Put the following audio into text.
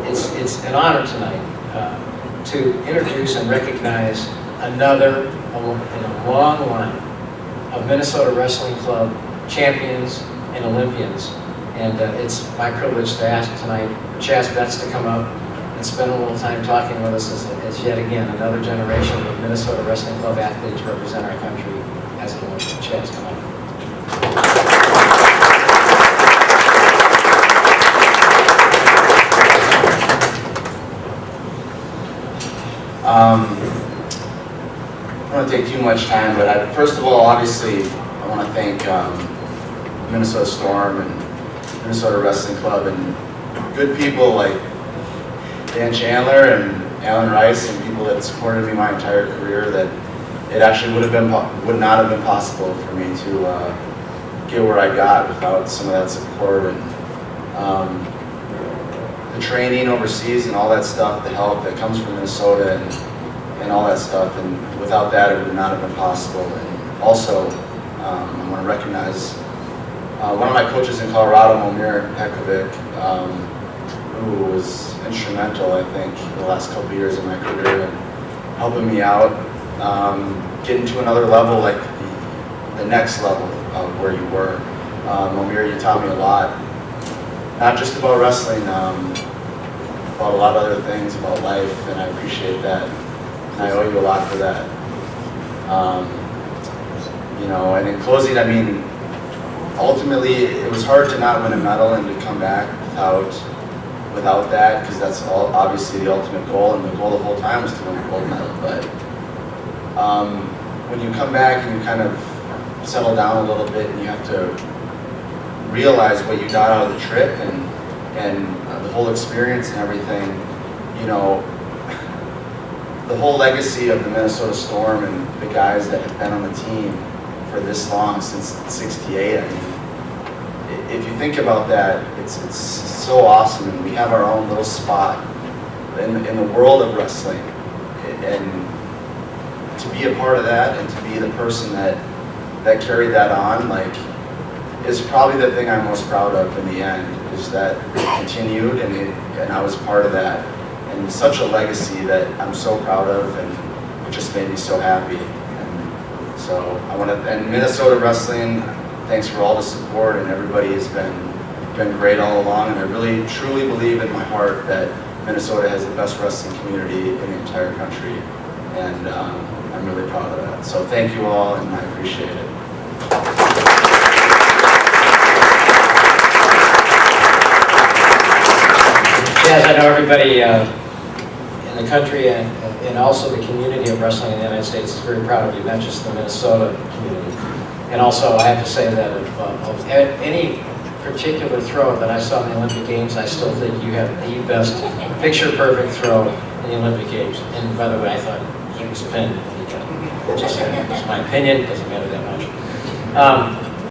It's an honor tonight to introduce and recognize another in a long line of Minnesota Wrestling Club champions and Olympians. And it's my privilege to ask tonight Chaz Betts to come up and spend a little time talking with us as yet again another generation of Minnesota Wrestling Club athletes represent our country as an Olympian. Chaz, come on. I don't want to take too much time, but first of all, obviously, I want to thank Minnesota Storm and Minnesota Wrestling Club and good people like Dan Chandler and Alan Rice and people that supported me my entire career. That it actually would not have been possible for me to get where I got without some of that support and the training overseas and all that stuff, the help that comes from Minnesota and all that stuff. And without that, it would not have been possible. And also, I want to recognize one of my coaches in Colorado, Momir Pekovic, who was instrumental, I think, the last couple of years of my career and helping me out, getting to another level, like the next level of where you were. Momir, you taught me a lot, not just about wrestling, about a lot of other things, about life, and I appreciate that. And I owe you a lot for that. You know, and in closing, I mean, ultimately, it was hard to not win a medal and to come back without that, because that's obviously the ultimate goal, and the goal the whole time was to win a gold medal. But when you come back and you kind of settle down a little bit, and you have to realize what you got out of the trip and the whole experience and everything, you know, the whole legacy of the Minnesota Storm and the guys that have been on the team for this long, since '68, I mean, if you think about that, it's so awesome, and we have our own little spot in the world of wrestling, and to be a part of that and to be the person that carried that on, like, is probably the thing I'm most proud of in the end, is that it continued and I was part of that. And such a legacy that I'm so proud of, and it just made me so happy. And so I want to, and Minnesota Wrestling, thanks for all the support, and everybody has been great all along. And I really, truly believe in my heart that Minnesota has the best wrestling community in the entire country, and I'm really proud of that. So thank you all, and I appreciate it. Chaz, I know everybody in the country and also the community of wrestling in the United States is very proud of you, not just the Minnesota community. And also, I have to say that of any particular throw that I saw in the Olympic Games, I still think you have the best picture-perfect throw in the Olympic Games. And by the way, I thought he was pinned. Just, it's my opinion, doesn't matter that much.